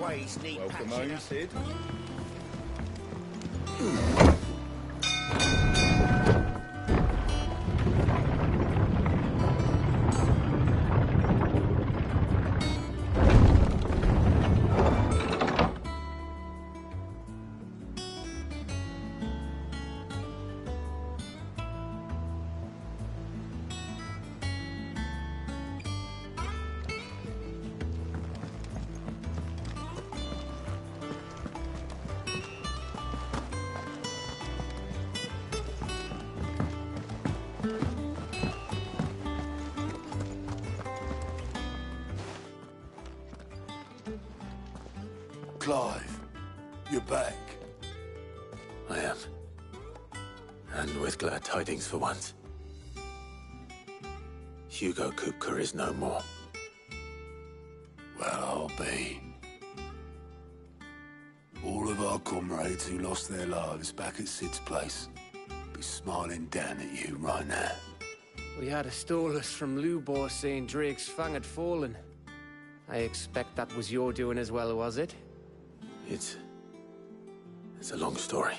ways need Welcome patching home, up. Sid. Clive, you're back. I am. And with glad tidings for once. Hugo Kupka is no more. Well, I'll be. All of our comrades who lost their lives back at Sid's place be smiling down at you right now. We had a stolus from Lubor saying Drake's fang had fallen. I expect that was your doing as well, was it? It's a long story.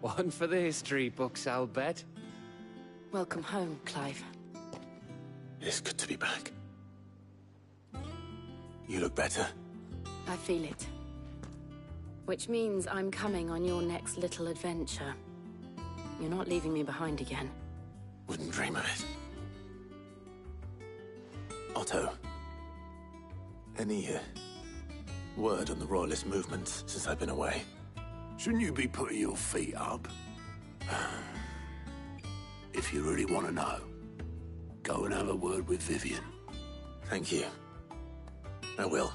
One for the history books, I'll bet. Welcome home, Clive. It's good to be back. You look better. I feel it. Which means I'm coming on your next little adventure. You're not leaving me behind again. Wouldn't dream of it. Otto. Any word on the Royalist movements since I've been away? Shouldn't you be putting your feet up? If you really want to know, go and have a word with Vivian. Thank you. I will.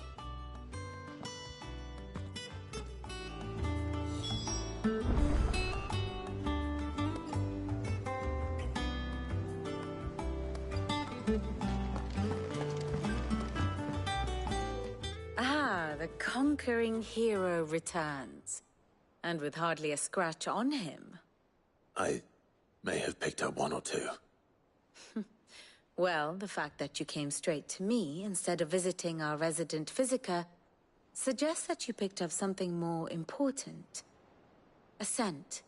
The conquering hero returns. And with hardly a scratch on him. I may have picked up one or two. Well, the fact that you came straight to me instead of visiting our resident physiker suggests that you picked up something more important. A scent.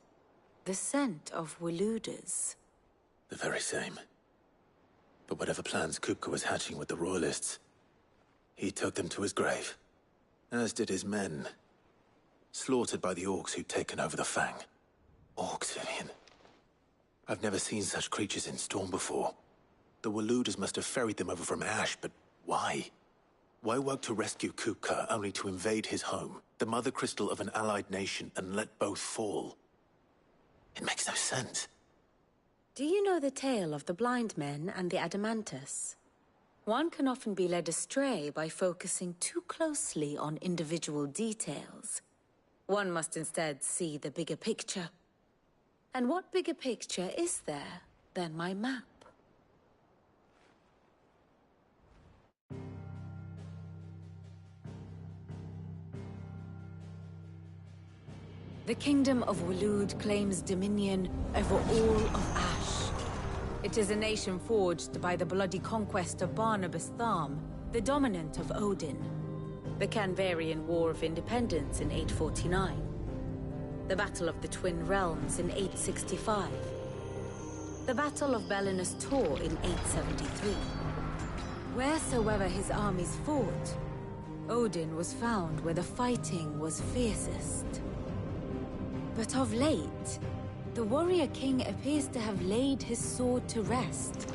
The scent of Waludas. The very same. But whatever plans Kupka was hatching with the Royalists, he took them to his grave. As did his men. Slaughtered by the orcs who'd taken over the Fang. Orcs, Vivian. I've never seen such creatures in Storm before. The Waludas must have ferried them over from Ash, but why? Why work to rescue Kupka only to invade his home, the mother crystal of an allied nation, and let both fall? It makes no sense. Do you know the tale of the blind men and the Adamantus? One can often be led astray by focusing too closely on individual details. One must instead see the bigger picture. And what bigger picture is there than my map? The Kingdom of Waloed claims dominion over all of Ash. It is a nation forged by the bloody conquest of Barnabas Tharm, the dominant of Odin. The Canvarian War of Independence in 849. The Battle of the Twin Realms in 865. The Battle of Belinus Tor in 873. Wheresoever his armies fought, Odin was found where the fighting was fiercest. But of late, the warrior king appears to have laid his sword to rest.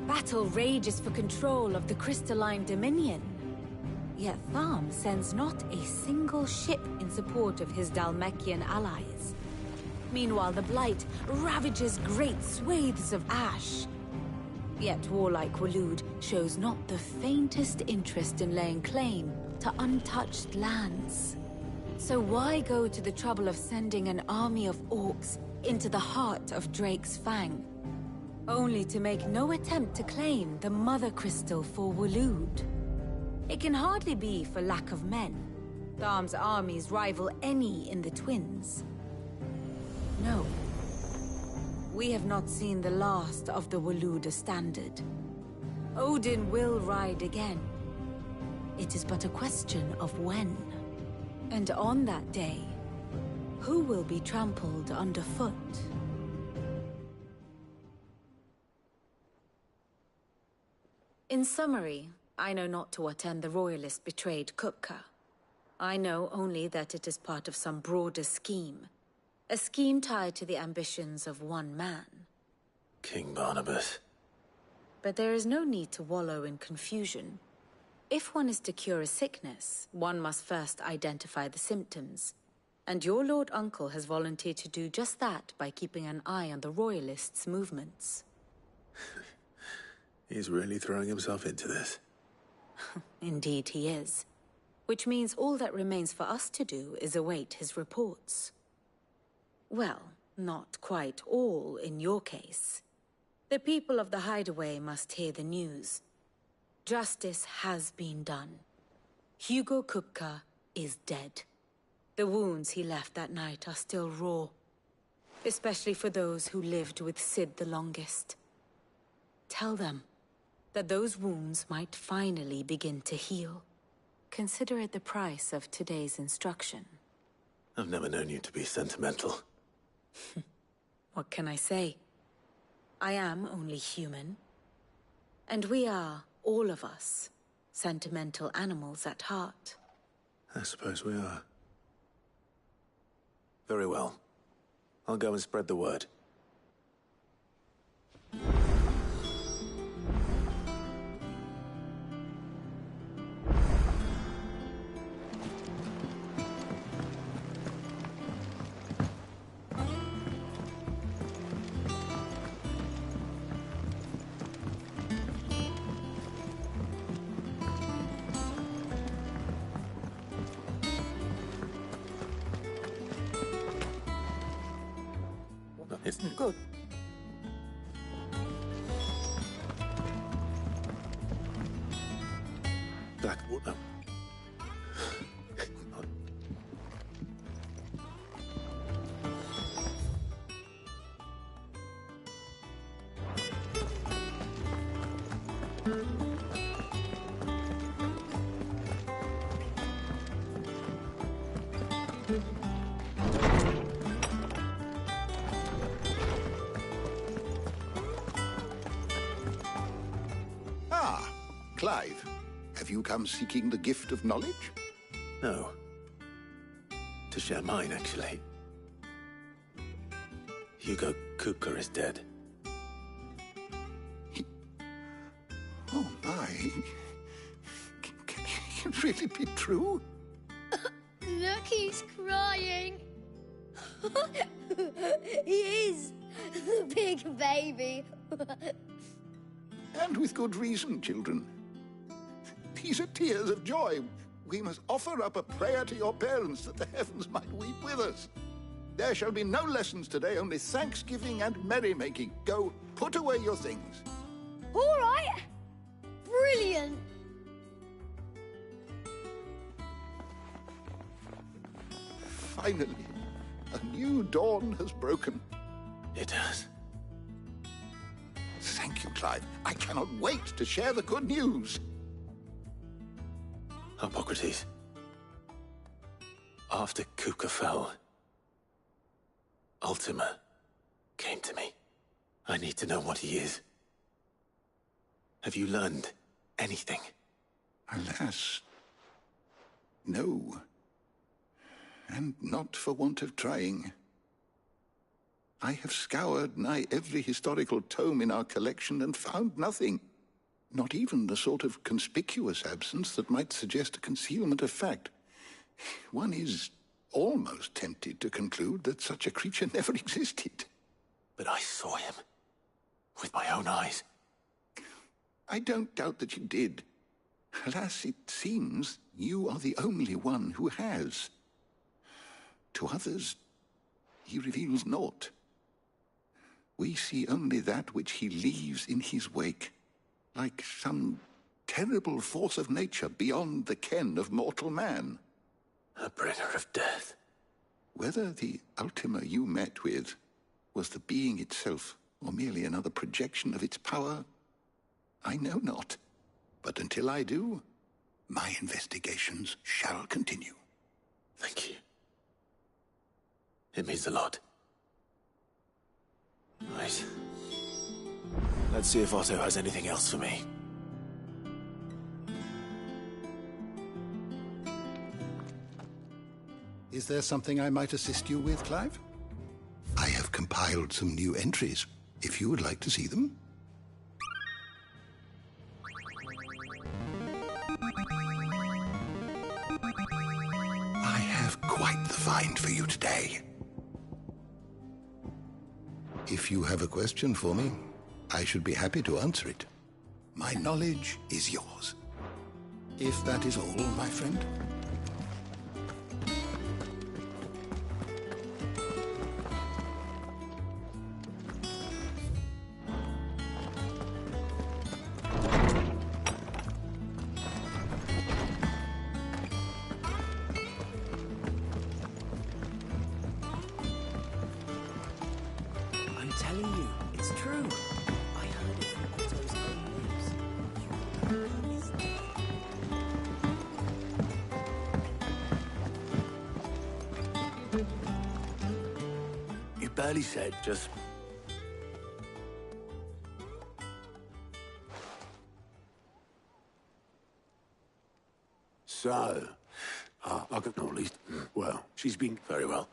Battle rages for control of the crystalline dominion. Yet Tharm sends not a single ship in support of his Dhalmekian allies. Meanwhile, the Blight ravages great swathes of Ash. Yet warlike Waloed shows not the faintest interest in laying claim to untouched lands. So why go to the trouble of sending an army of orcs into the heart of Drake's Fang, only to make no attempt to claim the Mother Crystal for Waloed? It can hardly be for lack of men. Tharm's armies rival any in the Twins. No. We have not seen the last of the Waluda standard. Odin will ride again. it is but a question of when. And on that day, who will be trampled underfoot? In summary, I know not to what end the Royalists betrayed Kupka. I know only that it is part of some broader scheme. A scheme tied to the ambitions of one man. King Barnabas. But there is no need to wallow in confusion. If one is to cure a sickness, one must first identify the symptoms. And your Lord Uncle has volunteered to do just that by keeping an eye on the Royalists' movements. He's really throwing himself into this. Indeed he is. Which means all that remains for us to do is await his reports. Well, not quite all in your case. The people of the Hideaway must hear the news. Justice has been done. Hugo Kupka is dead. The wounds he left that night are still raw. Especially for those who lived with Sid the longest. Tell them that those wounds might finally begin to heal. Consider it the price of today's instruction. I've never known you to be sentimental. What can I say? I am only human. And we are, all of us, sentimental animals at heart. I suppose we are. Very well. I'll go and spread the word. It's good. Blackwater. Clive, have you come seeking the gift of knowledge? No. To share mine, actually. Hugo Kupka is dead. Oh, my. Can it really be true? Look, he's crying. He is. The big baby. And with good reason, children. These are tears of joy. We must offer up a prayer to your parents that the heavens might weep with us. There shall be no lessons today, only thanksgiving and merrymaking. Go, put away your things. All right. Brilliant. Finally, a new dawn has broken. It has. Thank you, Clive. I cannot wait to share the good news. Hippocrates. After Kupka fell, Ultima came to me. I need to know what he is. Have you learned anything? Alas, no. And not for want of trying. I have scoured nigh every historical tome in our collection and found nothing. Not even the sort of conspicuous absence that might suggest a concealment of fact. One is almost tempted to conclude that such a creature never existed. But I saw him. With my own eyes. I don't doubt that you did. Alas, it seems you are the only one who has. To others, he reveals naught. We see only that which he leaves in his wake, like some terrible force of nature beyond the ken of mortal man. A bringer of death. Whether the Ultima you met with was the being itself, or merely another projection of its power, I know not. But until I do, My investigations shall continue. Thank you. It means a lot. Right. Let's see if Otto has anything else for me. Is there something I might assist you with, Clive? I have compiled some new entries, if you would like to see them. I have quite the find for you today. If you have a question for me, I should be happy to answer it. My knowledge is yours. If that is all, my friend. I'm telling you, it's true. I heard it from Otto's own lips. You barely said Just... so. I could not least. Well, she's been very well.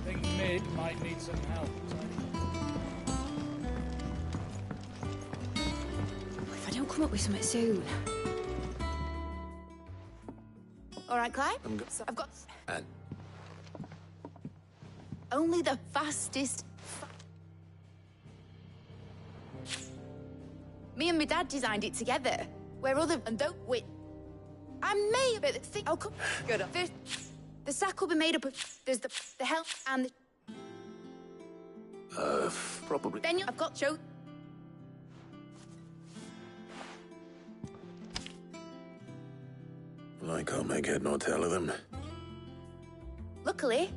Think Mid might need some help. If I don't come up with something soon. All right, Clive. So I've got And only the fastest. Me and my dad designed it together. Where other and don't wait. I may have it. Think I'll come. Good. The sack will be made up of. There's the help and the. probably... Then I've got show. I can't make head nor tail of them. Luckily.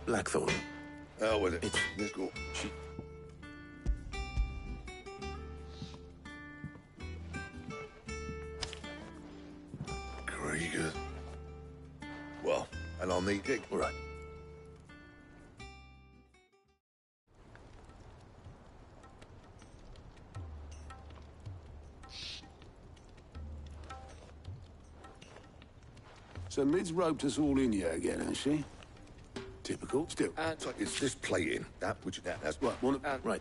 Blackthorn. Hell with it. Let's go. Krieger. Well, and I'll need it. All right. So Mid's roped us all in here again, has she? Typical. Still. So it's this playing that which that's Right, one Right.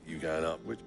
you going up with.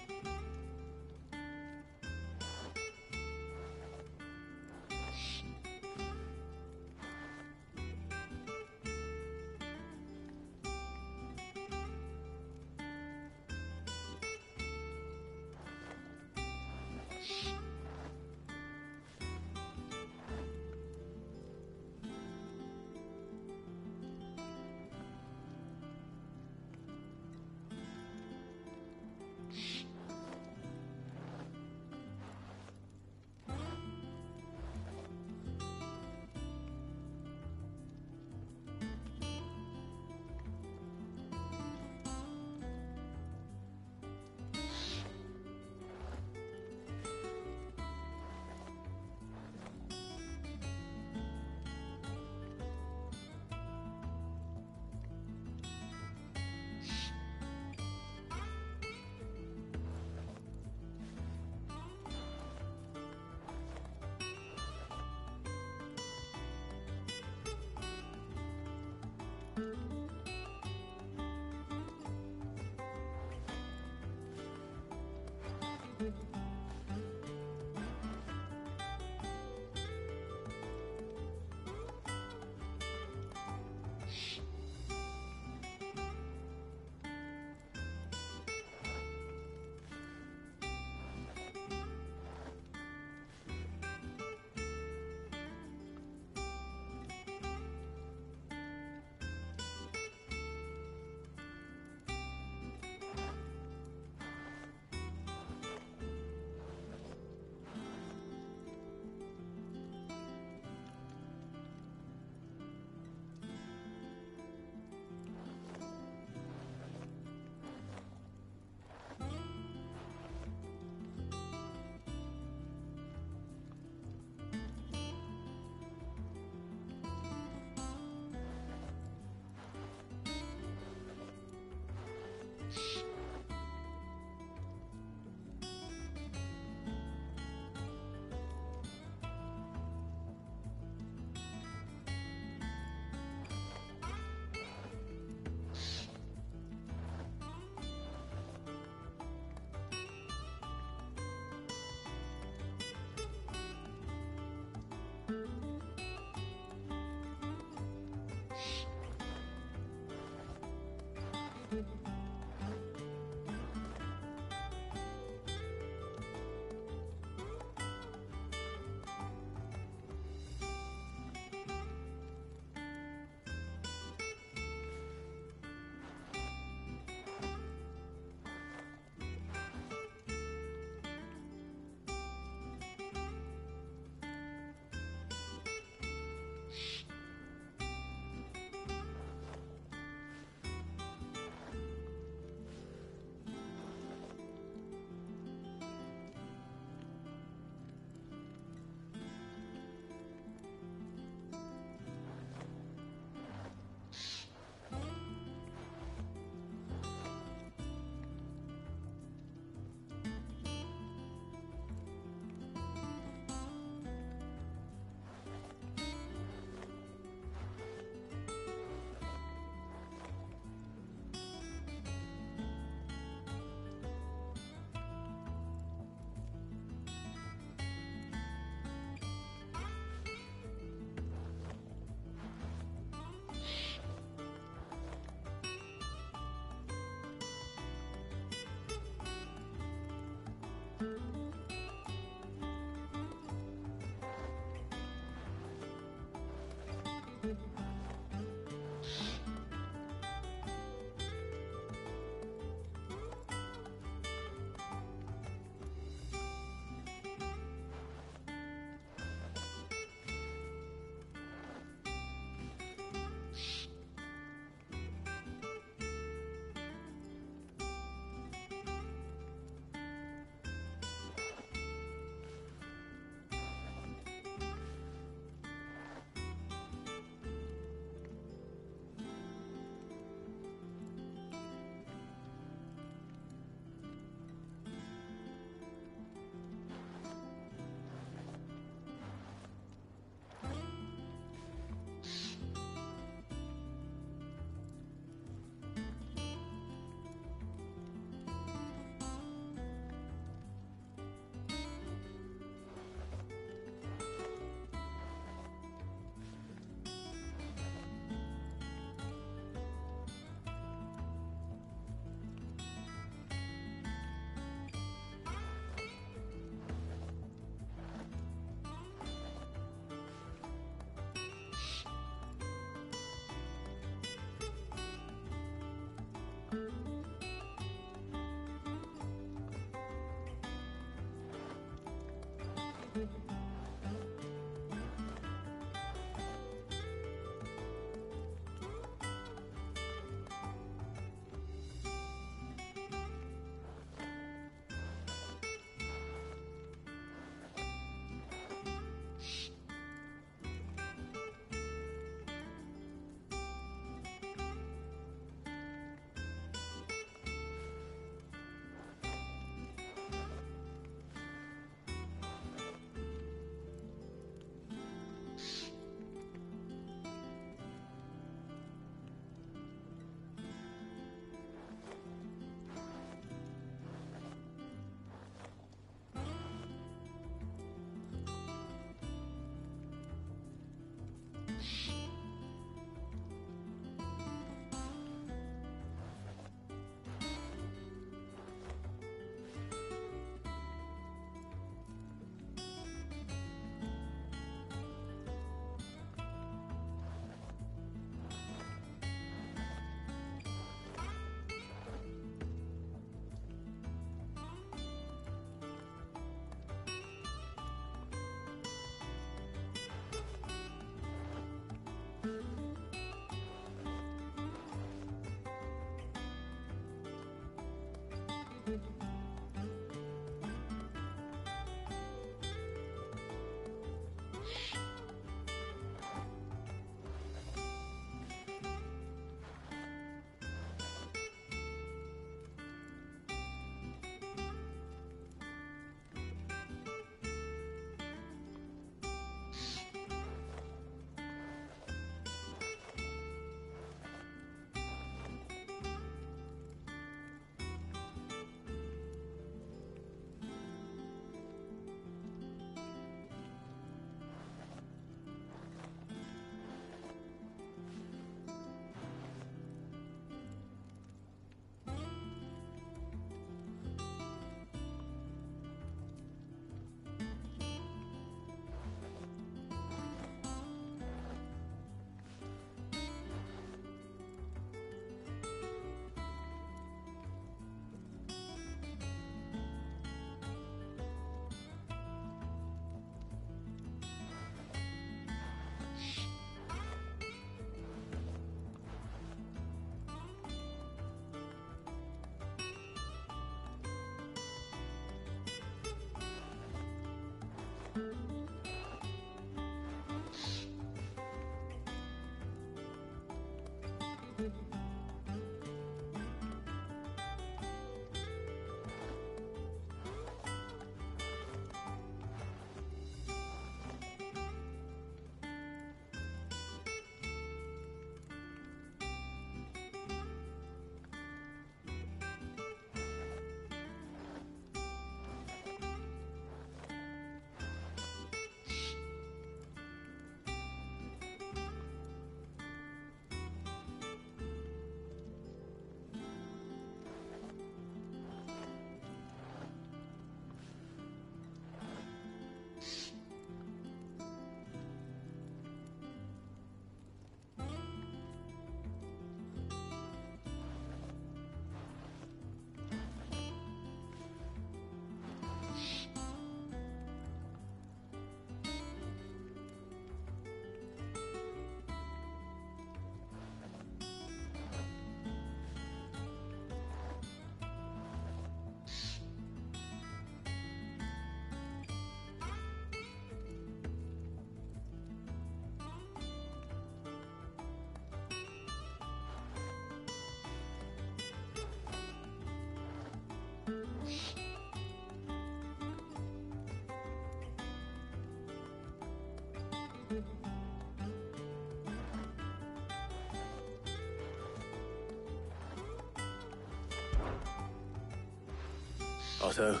Otto,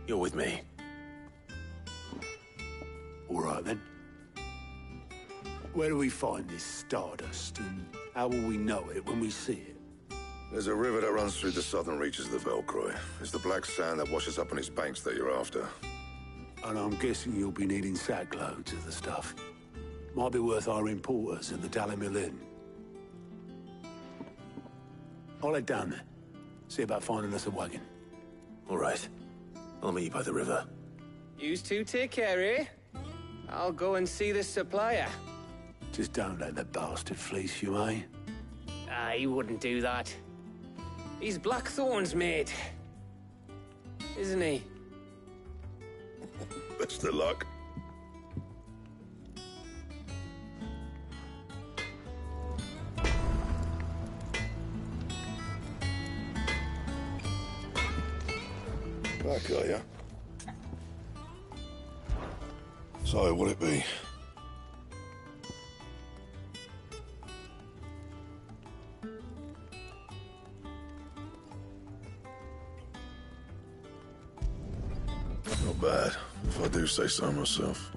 you're with me. All right, then. Where do we find this stardust, and how will we know it when we see it? There's a river that runs through the southern reaches of the Velcroy. It's the black sand that washes up on its banks that you're after. And I'm guessing you'll be needing sackloads of the stuff. Might be worth hiring porters at the Dalimil Inn. I'll head down there. See about finding us a wagon. All right. I'll meet you by the river. You two take care, eh? I'll go and see this supplier. Just don't let the bastard fleece you, eh? He wouldn't do that. He's Blackthorn's mate. Isn't he? Best of luck. Back, are ya? So, what'll it be? Not bad, if I do say so myself.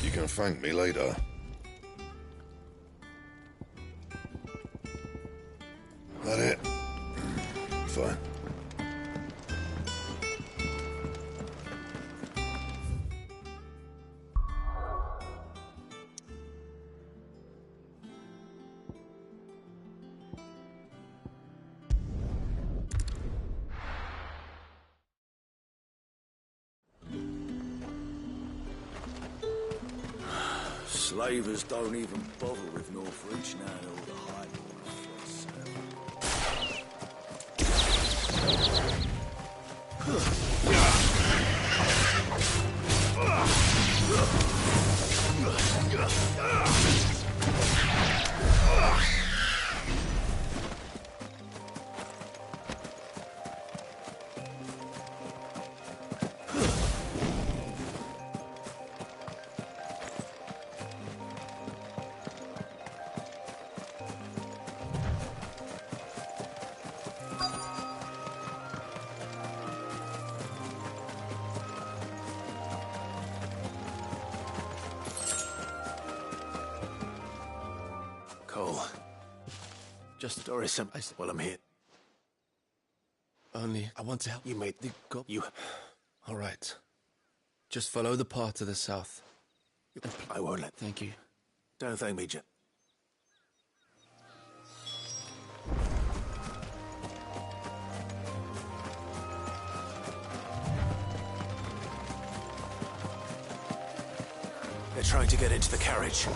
You can thank me later. That it? Fine. Slavers don't even bother with Northreach now that all the high lords Cole. Just Doris, well, I'm here. only I want to help You made the go. You... All right. Just follow the path to the south. I won't let... Thank you. Don't thank me, Jim. They're trying to get into the carriage.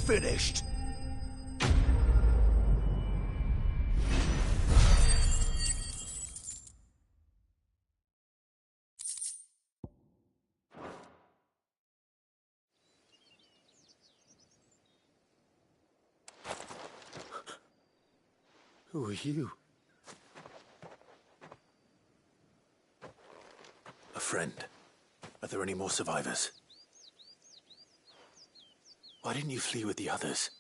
finished. Who are you? A friend. Are there any more survivors? Why didn't you flee with the others?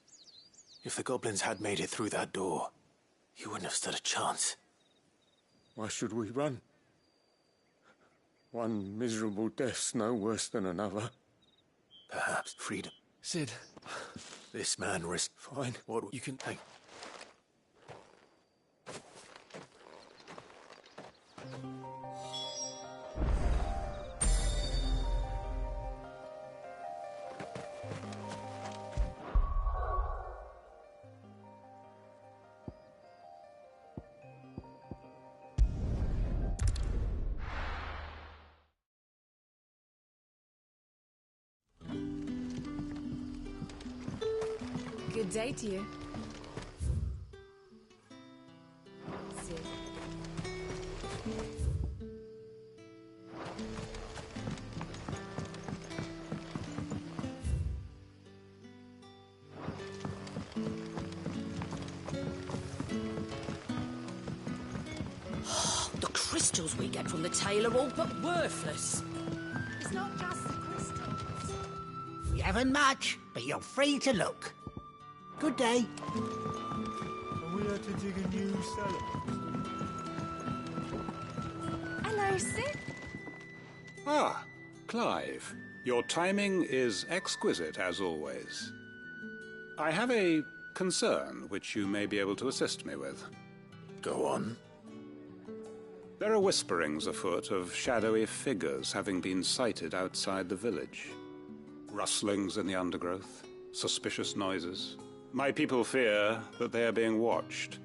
If the goblins had made it through that door, you wouldn't have stood a chance. Why should we run? One miserable death's no worse than another. Perhaps freedom. Sid. This man risked... Fine. What You can... take? Good day to you. Sid. The crystals we get from the tail are all but worthless. It's not just the crystals. We haven't much, but you're free to look. Good day. And we had to dig a new cellar. Hello, Sid. Ah, Clive. Your timing is exquisite, as always. I have a concern which you may be able to assist me with. Go on. There are whisperings afoot of shadowy figures having been sighted outside the village. Rustlings in the undergrowth, suspicious noises. My people fear that they are being watched.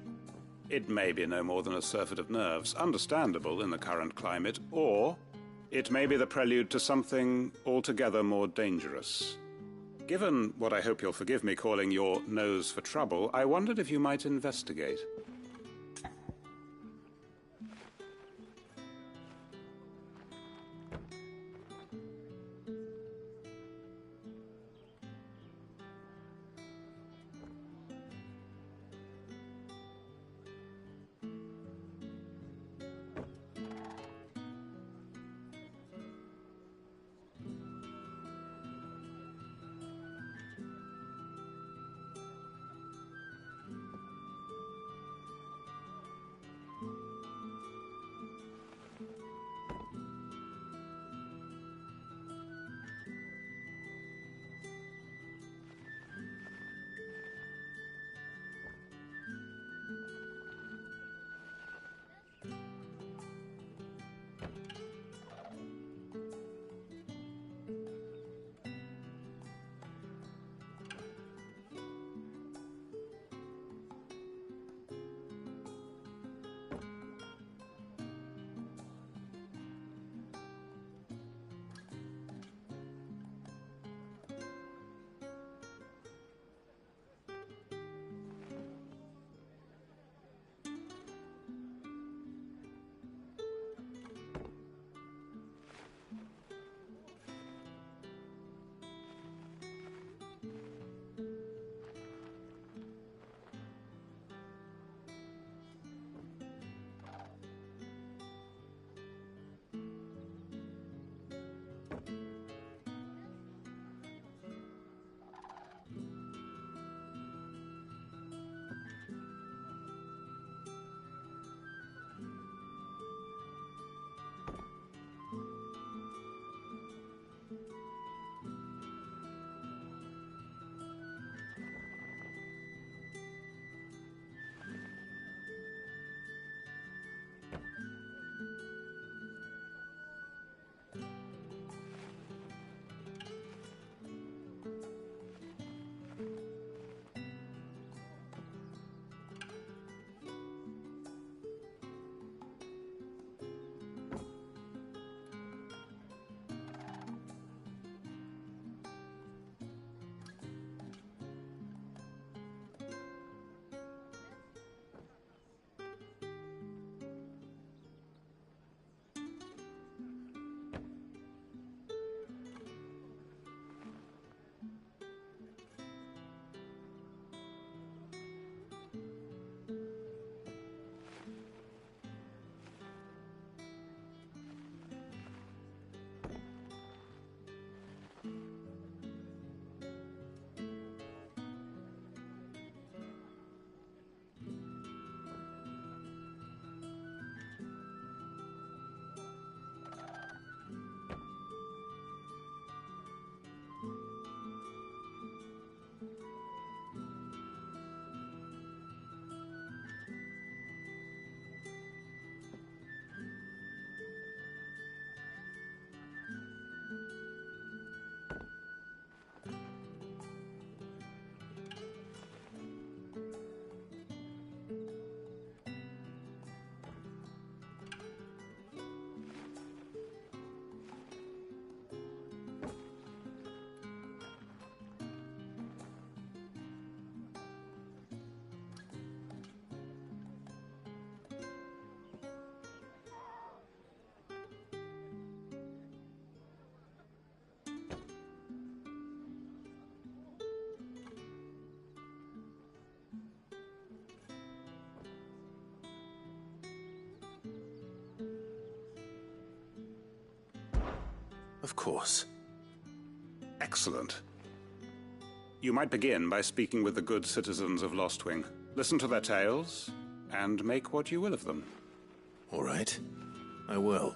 It may be no more than a surfeit of nerves, understandable in the current climate, or it may be the prelude to something altogether more dangerous. Given what I hope you'll forgive me calling your nose for trouble, I wondered if you might investigate. Of course. Excellent. You might begin by speaking with the good citizens of Lostwing. Listen to their tales, and make what you will of them. All right. I will.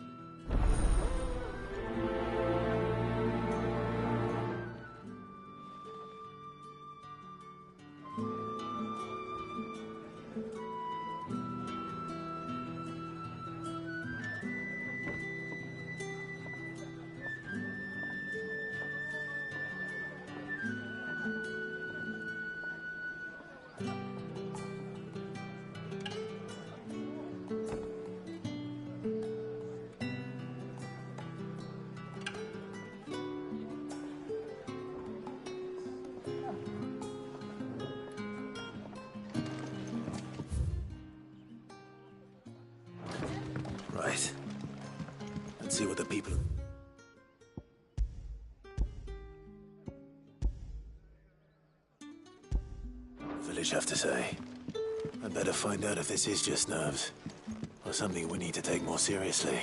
Right. Let's see what the people... village have to say. I'd better find out if this is just nerves, or something we need to take more seriously.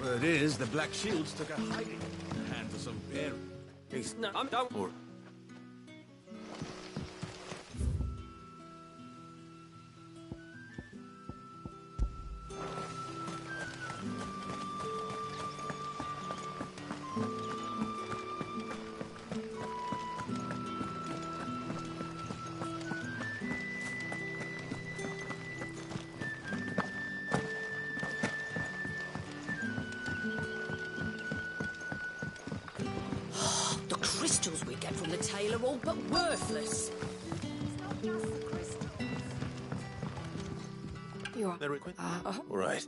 Word is, the Black Shields took a hiding in the hands of some bear. No, I'm done. The crystals we get from the tail are all but worthless. You are... Very quick. All right.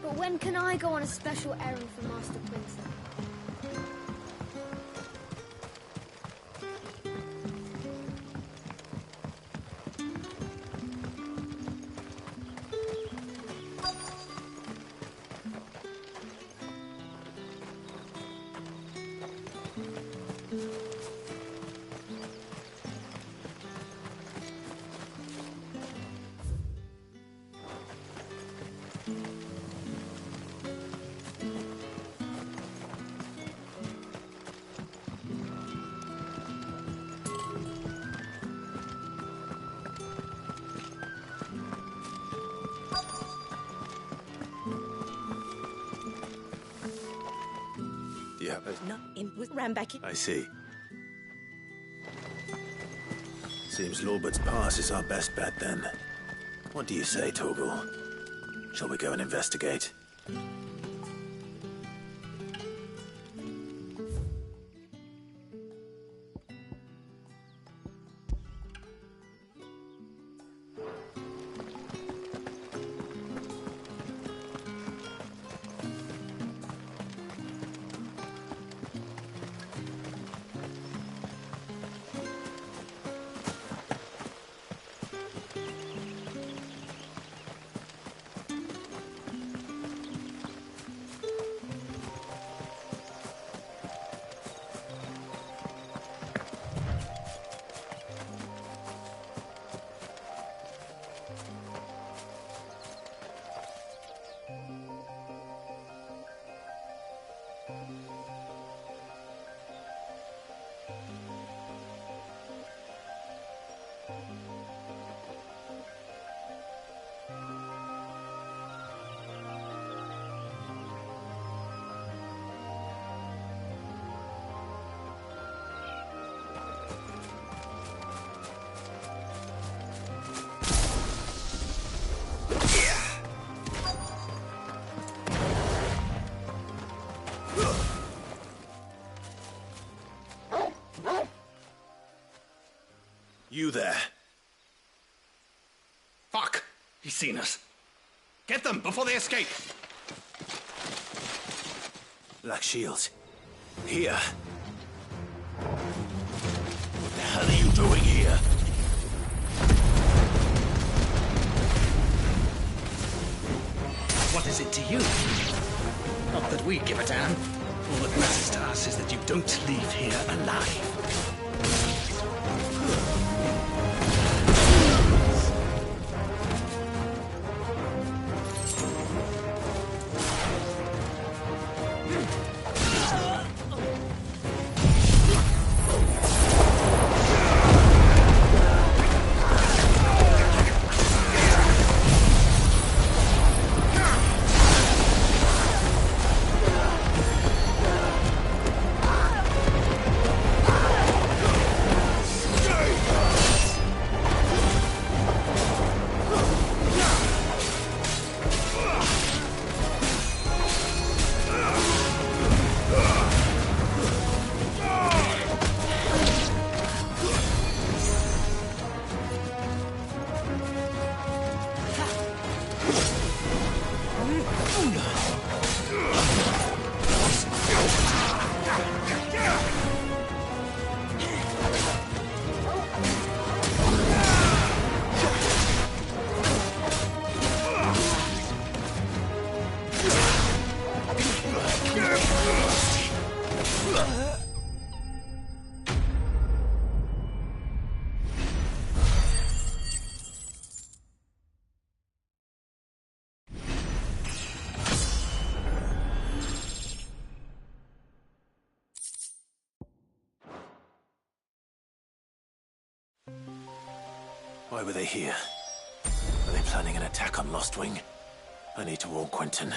But when can I go on a special errand for Master Quincy? Yeah. Not in with Rambacky. I see. Seems Lorbert's Pass is our best bet then. What do you say, Torgal? Shall we go and investigate? You there. Fuck! He's seen us. Get them before they escape. Black Shields. Here. What the hell are you doing here? What is it to you? Not that we give a damn. All that matters to us is that you don't leave here alive. Why were they here? Are they planning an attack on Lost Wing? I need to warn Quentin.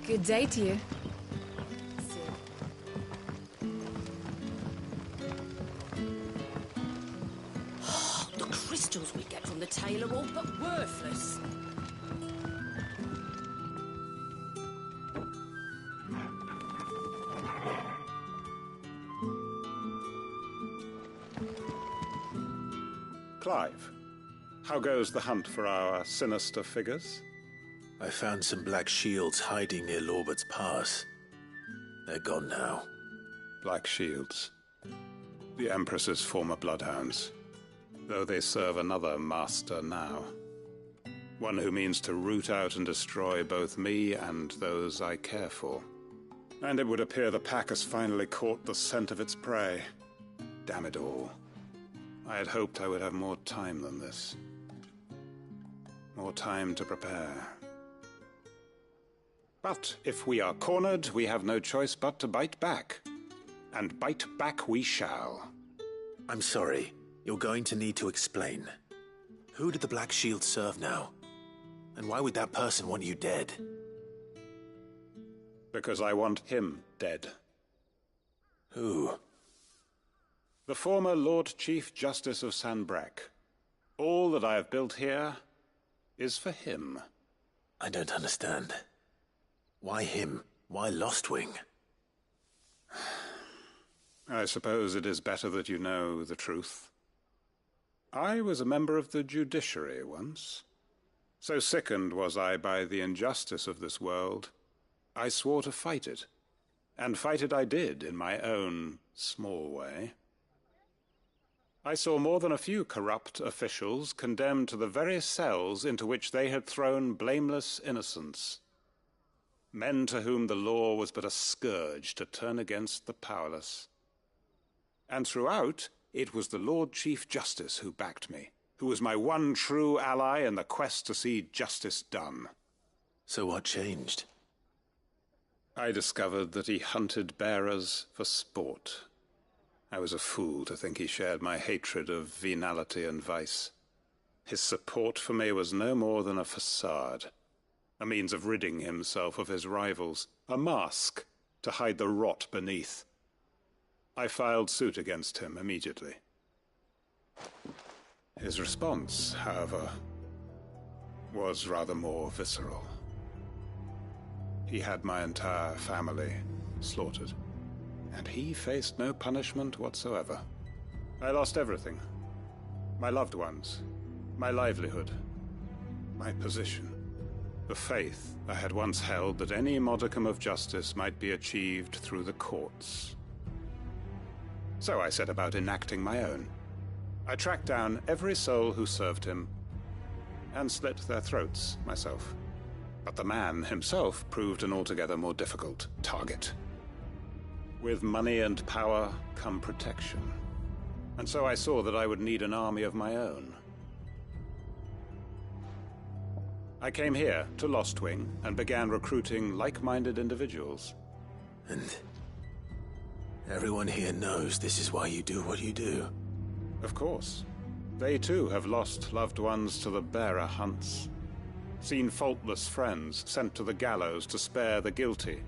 Good day to you. crystals we get from the tail are all but worthless. Clive, how goes the hunt for our sinister figures? I found some black shields hiding near Lorbert's Pass. They're gone now. Black shields. The Empress's former bloodhounds, though they serve another master now. One who means to root out and destroy both me and those I care for. And it would appear the pack has finally caught the scent of its prey. Damn it all. I had hoped I would have more time than this. More time to prepare. But if we are cornered, we have no choice but to bite back. And bite back we shall. I'm sorry. You're going to need to explain. Who did the Black Shield serve now? And why would that person want you dead? Because I want him dead. Who? The former Lord Chief Justice of Sanbreque. All that I have built here is for him. I don't understand. Why him? Why Lostwing? I suppose it is better that you know the truth. I was a member of the judiciary once. So sickened was I by the injustice of this world, I swore to fight it. And fight it I did, in my own small way. I saw more than a few corrupt officials condemned to the very cells into which they had thrown blameless innocents. Men to whom the law was but a scourge to turn against the powerless. And throughout, it was the Lord Chief Justice who backed me, who was my one true ally in the quest to see justice done. So what changed? I discovered that he hunted bearers for sport. I was a fool to think he shared my hatred of venality and vice. His support for me was no more than a facade, a means of ridding himself of his rivals, a mask to hide the rot beneath. I filed suit against him immediately. His response, however, was rather more visceral. He had my entire family slaughtered, and he faced no punishment whatsoever. I lost everything. My loved ones, my livelihood, my position, the faith I had once held that any modicum of justice might be achieved through the courts. So I set about enacting my own. I tracked down every soul who served him, and slit their throats myself. But the man himself proved an altogether more difficult target. With money and power come protection. And so I saw that I would need an army of my own. I came here to Lostwing and began recruiting like-minded individuals. And everyone here knows this is why you do what you do. Of course. They too have lost loved ones to the bearer hunts. Seen faultless friends sent to the gallows to spare the guilty.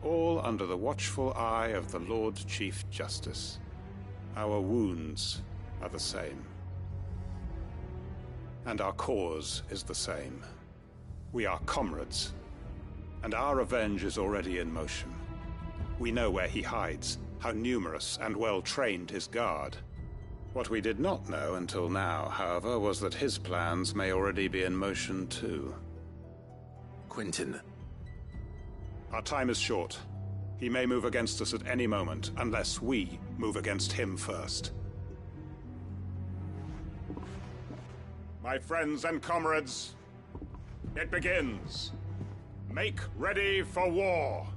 All under the watchful eye of the Lord Chief Justice. Our wounds are the same. And our cause is the same. We are comrades. And our revenge is already in motion. We know where he hides, how numerous and well-trained his guard. What we did not know until now, however, was that his plans may already be in motion too. Quentin. Our time is short. He may move against us at any moment, unless we move against him first. My friends and comrades, it begins. Make ready for war.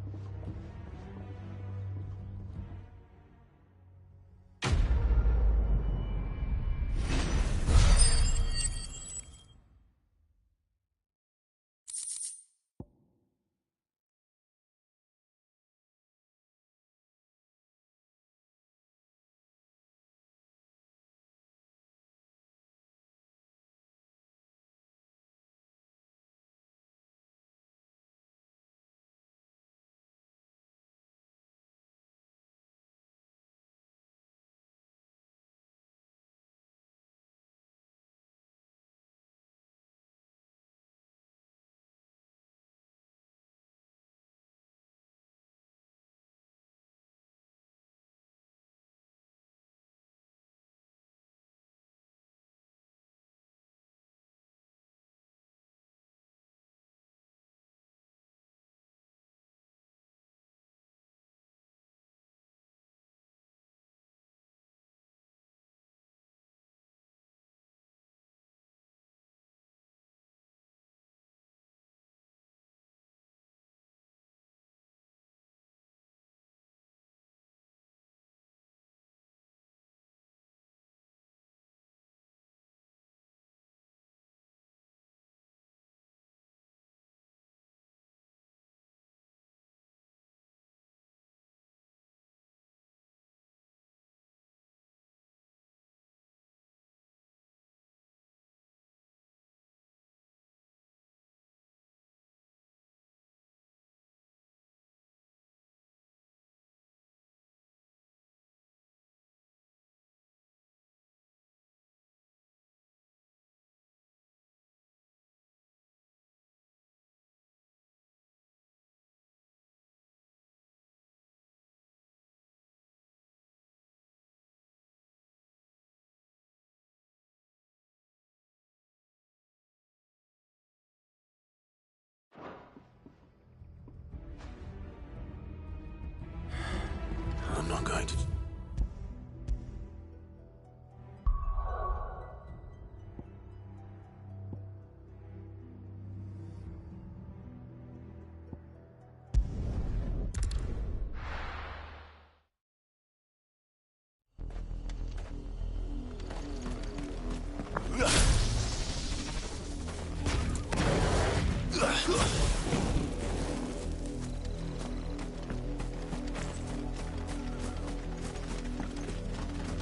right.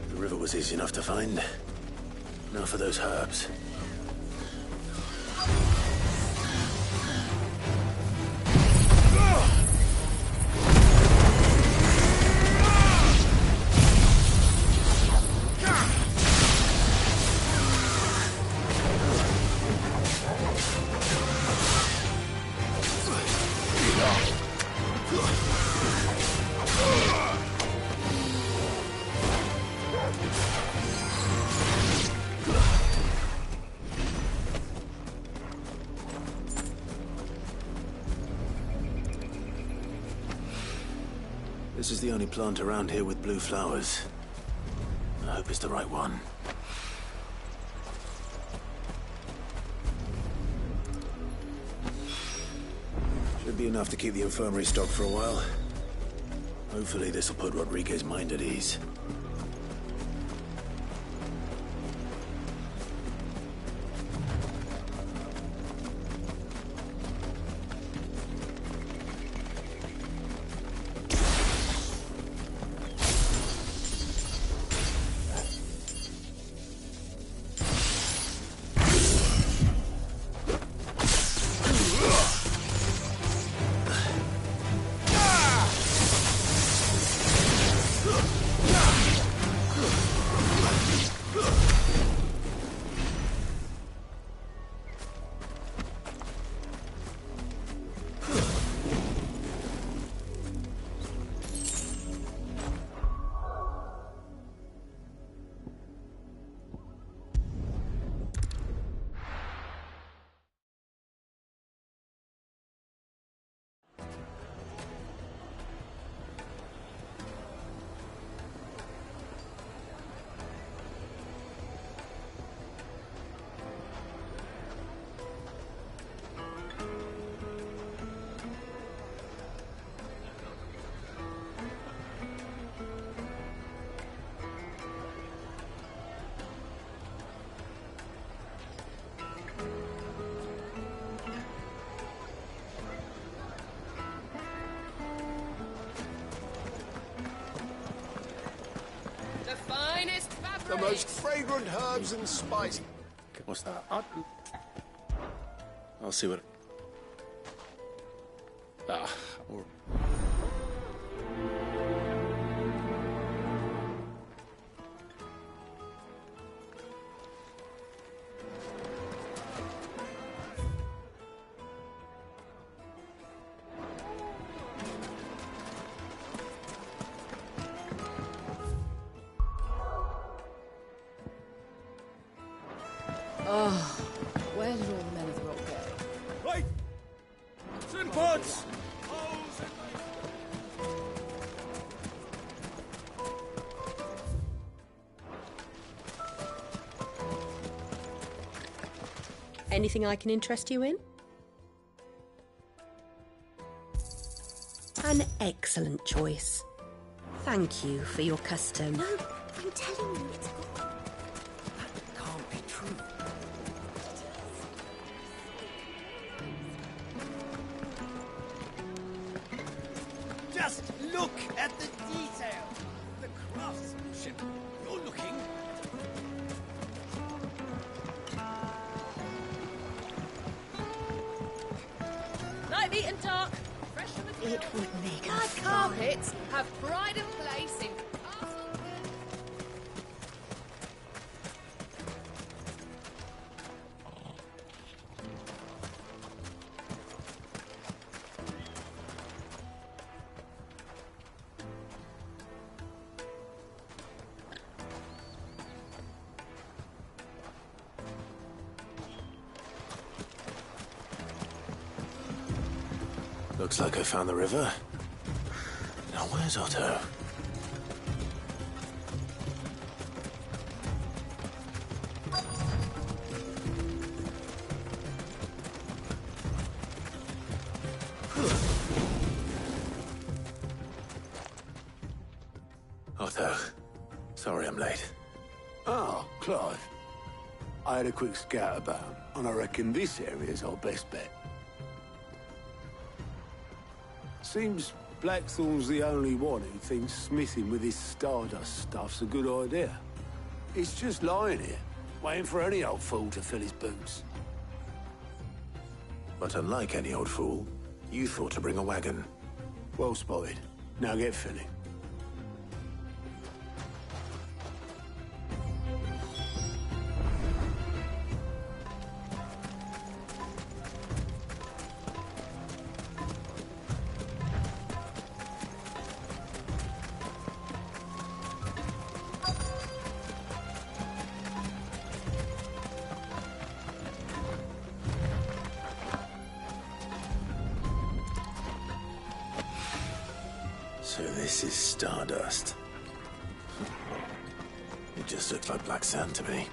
The river was easy enough to find. Now for those herbs. This is the only plant around here with blue flowers. I hope it's the right one. Should be enough to keep the infirmary stocked for a while. Hopefully this will put Rodriguez's mind at ease. The most fragrant herbs and spices. What's that? I'll see what... or... Oh, where did all the men of the rock go? Right! Simpods! Anything I can interest you in? An excellent choice. Thank you for your custom. No, I'm telling you, it's gone. That can't be true. Just look at the detail, the craftsmanship. You're looking. Light, meat and dark. Fresh from the It would make Our us carpets have pride and place in Looks like I found the river. Now where's Otto? Otto, sorry I'm late. Ah, Clive. I had a quick scout about, and I reckon this area's our best bet. Seems Blackthorn's the only one who thinks smithing with his Stardust stuff's a good idea. It's just lying here, waiting for any old fool to fill his boots. But unlike any old fool, you thought to bring a wagon. Well spotted. Now get filling. So this is Stardust. It just looks like black sand to me.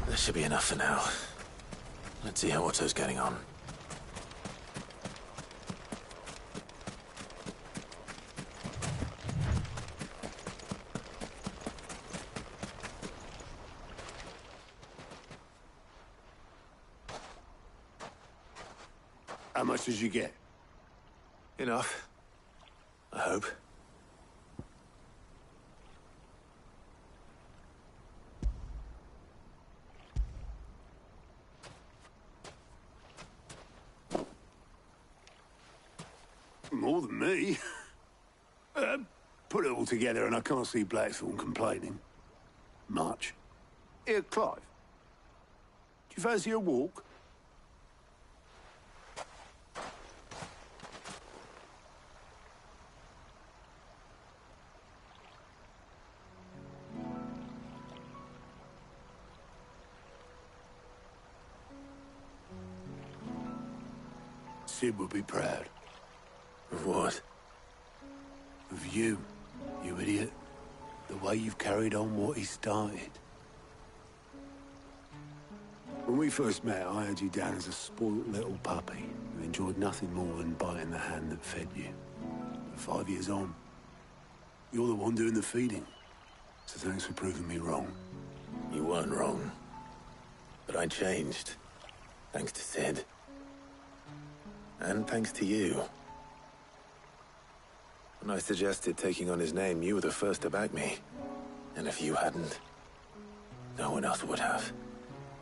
That should be enough for now. Let's see how Otto's getting on. How much did you get? Enough. I hope. More than me. Put it all together and I can't see Blackthorn complaining. Much. Here, Clive. Do you fancy a walk? Sid would be proud. Of what? Of you, you idiot. The way you've carried on what he started. When we first met, I had you down as a spoilt little puppy who enjoyed nothing more than biting the hand that fed you. But 5 years on, you're the one doing the feeding. So thanks for proving me wrong. You weren't wrong. But I changed. Thanks to Sid. And thanks to you. When I suggested taking on his name, you were the first to back me. And if you hadn't, no one else would have.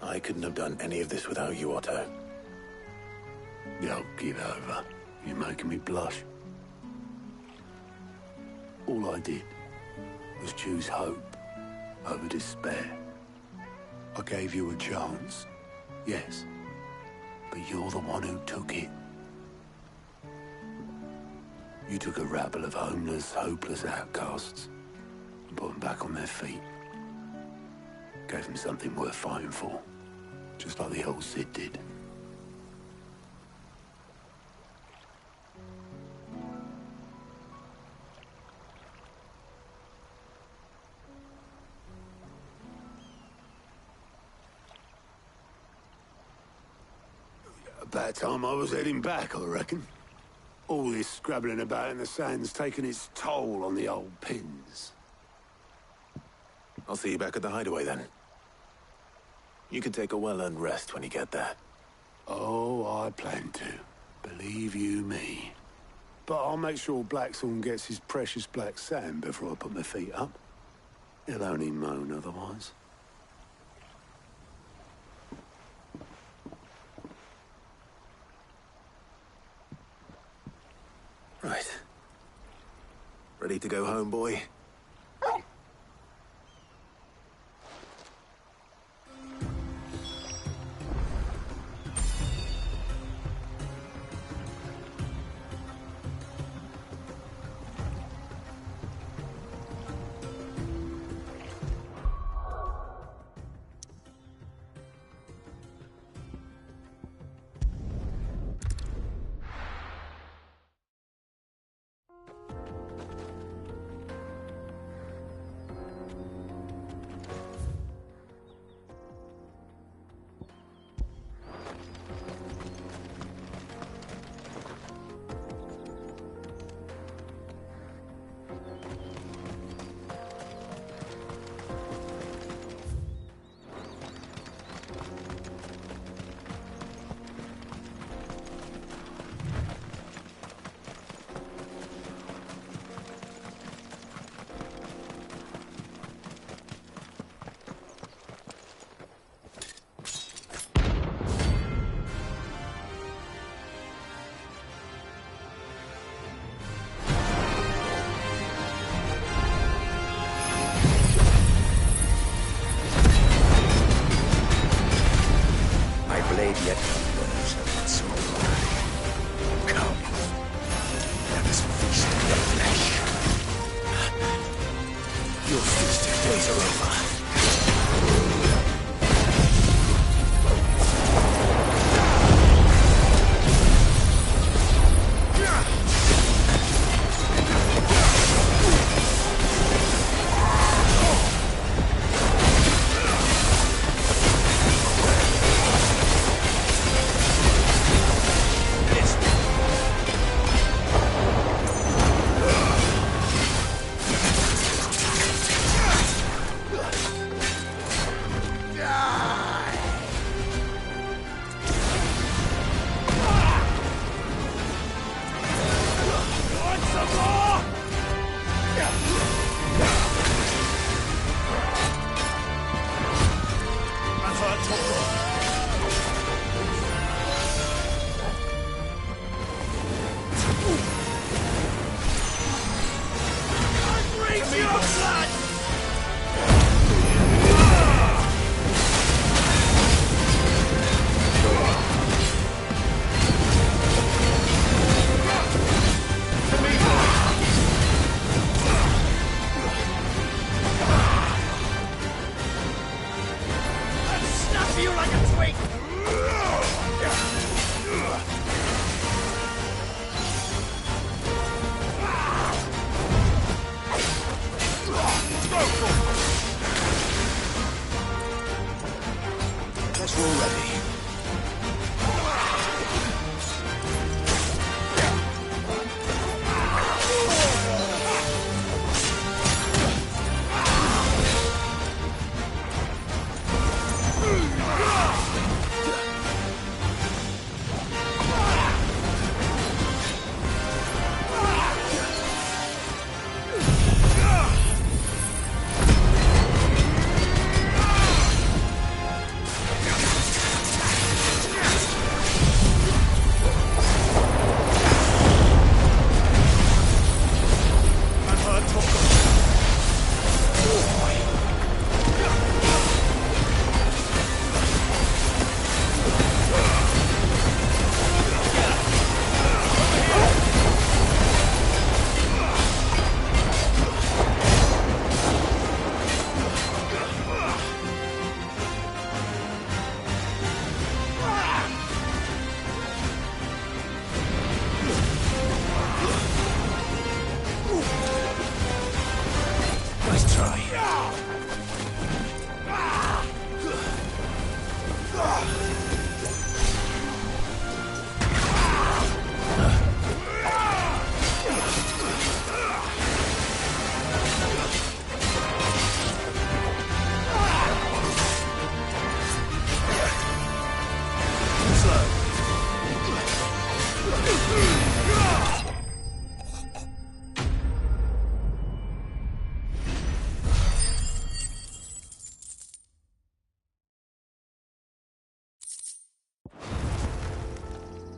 I couldn't have done any of this without you, Otto. Yo, give over. You're making me blush. All I did was choose hope over despair. I gave you a chance, yes, but you're the one who took it. You took a rabble of homeless, hopeless outcasts and put them back on their feet. Gave them something worth fighting for. just like the old Cid did. About time I was heading back, I reckon. All this scrabbling about in the sand's taken its toll on the old pins. I'll see you back at the hideaway then. You can take a well-earned rest when you get there. Oh, I plan to. Believe you me. But I'll make sure Blackthorn gets his precious black sand before I put my feet up. He'll only moan otherwise. Right. Ready to go home, boy?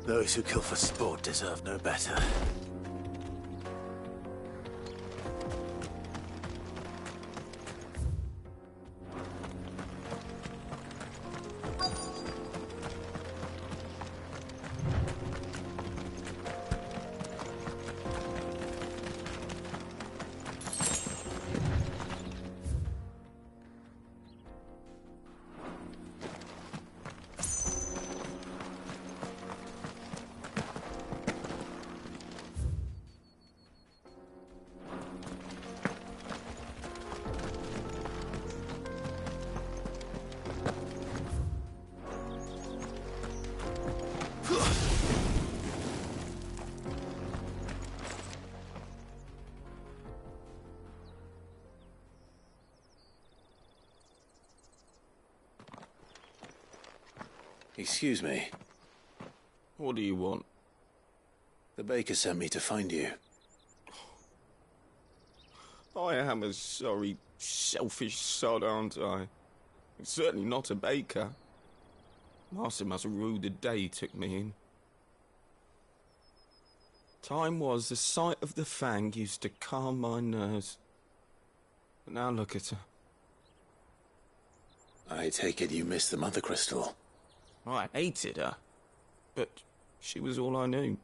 Those who kill for sport deserve no better. Excuse me. What do you want? The baker sent me to find you. I am a sorry, selfish sod, aren't I? Certainly not a baker. Master must have ruled the day he took me in. Time was the sight of the fang used to calm my nerves. But now look at her. I take it you missed the Mother Crystal. I hated her, but she was all I knew.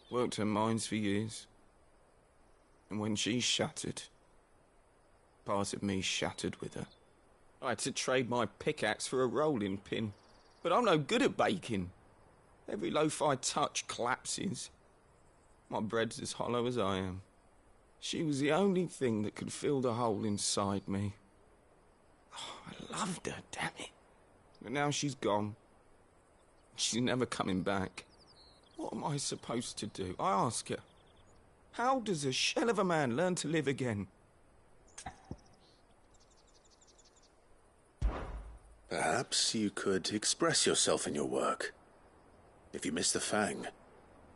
Worked her mines for years. And when she shattered, part of me shattered with her. I had to trade my pickaxe for a rolling pin, but I'm no good at baking. Every loaf I touch collapses. My bread's as hollow as I am. She was the only thing that could fill the hole inside me. Oh, I loved her, damn it. But now she's gone. She's never coming back. What am I supposed to do? I ask her. How does a shell of a man learn to live again? Perhaps you could express yourself in your work. If you miss the fang,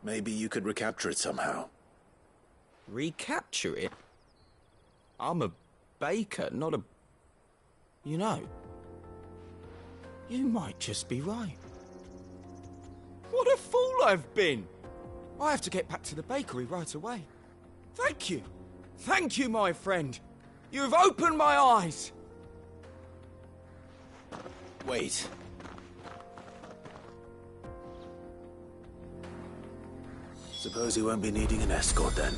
maybe you could recapture it somehow. Recapture it? I'm a baker, not a... You know, you might just be right. What a fool I've been! I have to get back to the bakery right away. Thank you. Thank you, my friend. You've opened my eyes. Wait. Suppose you won't be needing an escort then.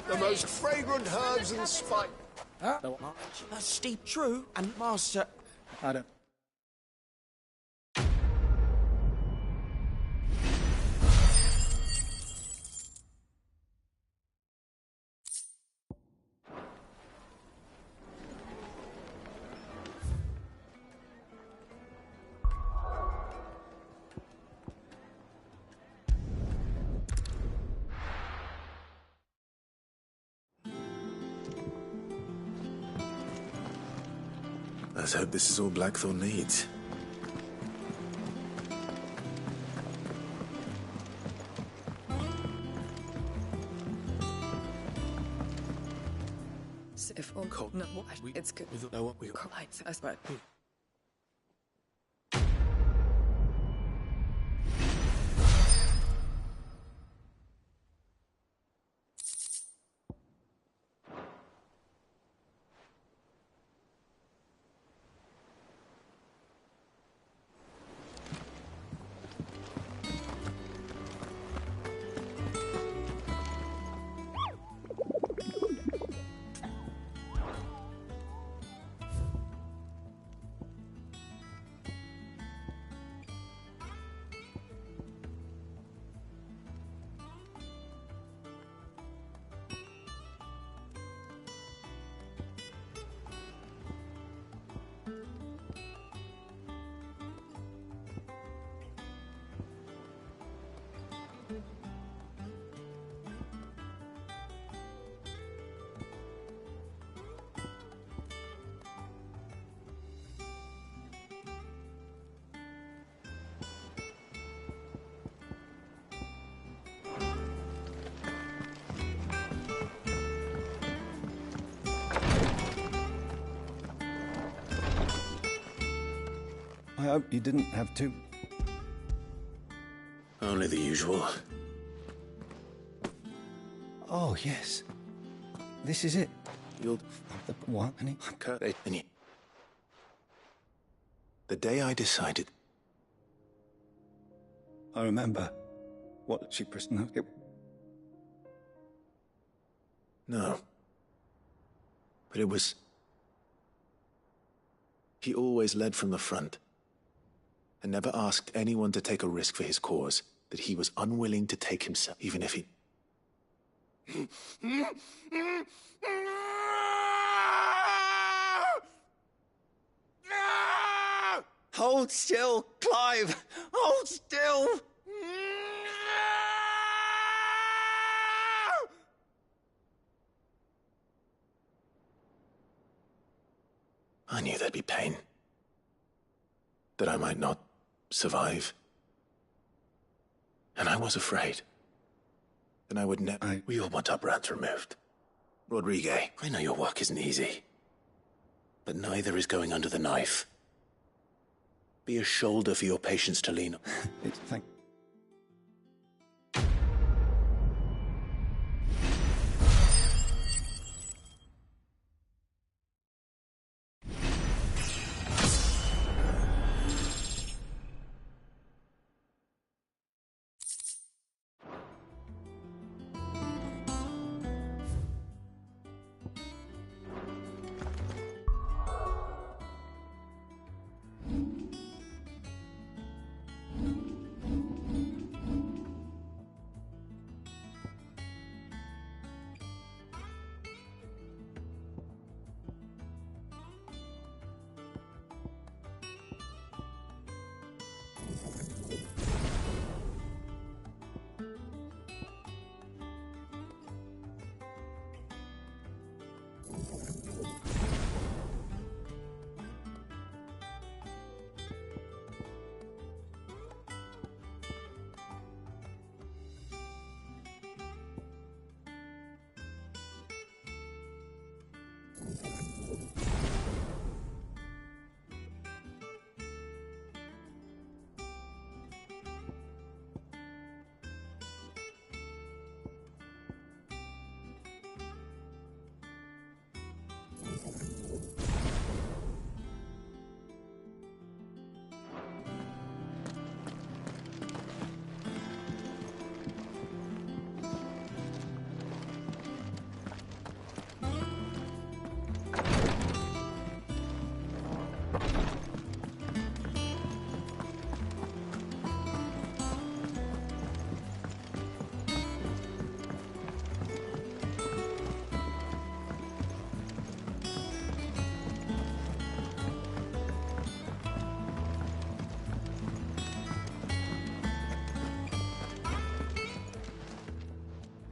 The most fragrant herbs and spice. Steep true, and Master... I don't... Let's hope this is all Blackthorn needs. If all cold, no, it's good. We know what we got. Us, but. I hope you didn't have to. Only the usual. Oh, yes. This is it. You'll... What? The day I decided... I remember. What she pressed... No, No. But it was... He always led from the front, and never asked anyone to take a risk for his cause that he was unwilling to take himself, even if he... Hold still, Clive! Hold still! I knew there'd be pain. That I might not survive. And I was afraid. And I would never... We all want our brands removed. Rodrigue, I know your work isn't easy. But neither is going under the knife. Be a shoulder for your patients to lean on. Thank...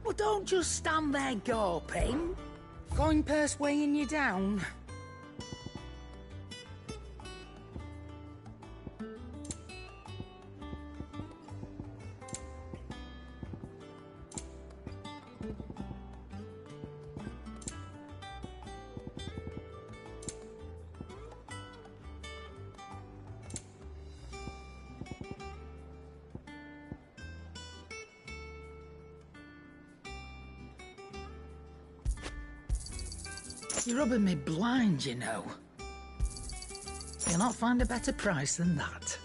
Well, don't just stand there gawping. Coin purse weighing you down. You're rubbing me blind, you know. You'll not find a better price than that.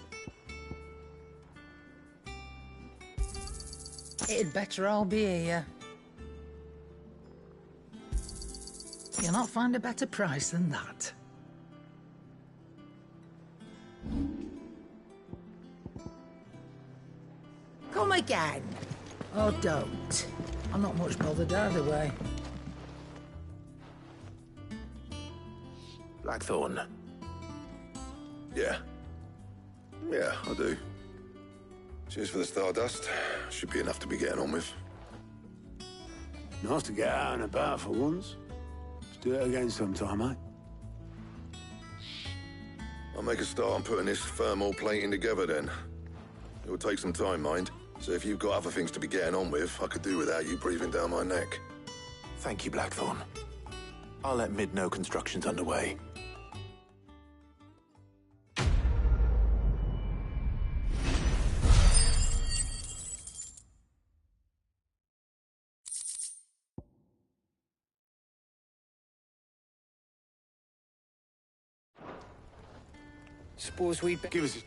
It'd better all be here. You'll not find a better price than that. Come again. Or don't. I'm not much bothered either way. Blackthorn. Yeah. Yeah, I do. Cheers for the Stardust. Should be enough to be getting on with. Nice to get out and about for once. Let's do it again sometime, eh? I'll make a start on putting this thermal plating together then. It will take some time, mind. So if you've got other things to be getting on with, I could do without you breathing down my neck. Thank you, Blackthorn. I'll let Mid know construction's underway. Suppose we'd Give us...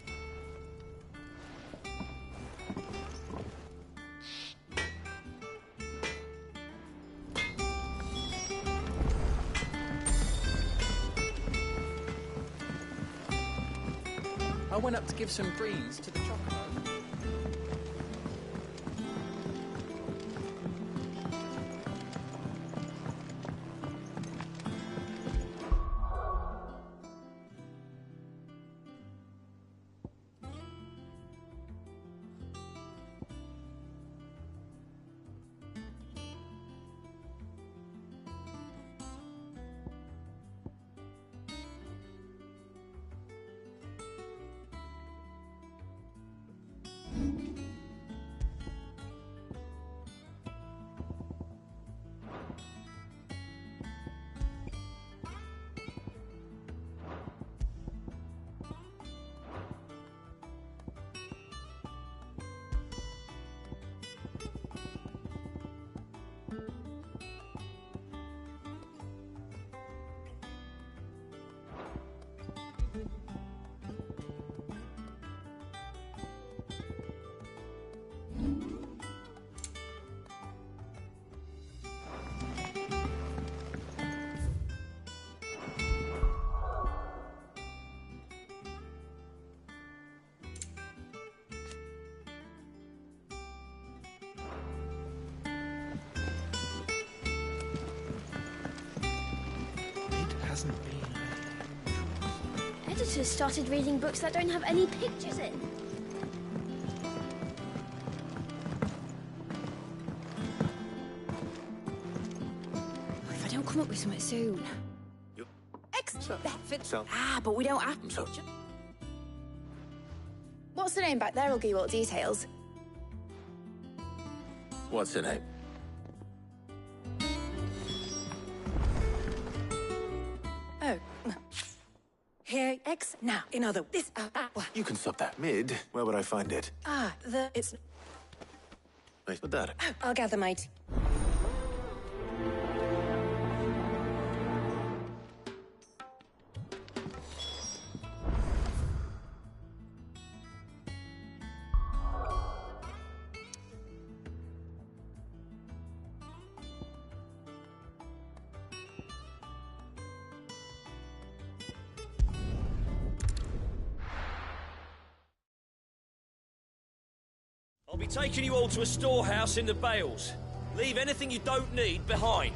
I went up to give some greens to the chocobo. Editors started reading books that don't have any pictures in. If I don't come up with something soon. But we don't have So, What's the name back there? I'll give you all the details. what's her name? Oh. Here, X, now. In other... This, You can stop that. Mid? Where would I find it? It's... Wait, what that? I'll gather, mate. I'll be taking you all to a storehouse in the Bales. Leave anything you don't need behind.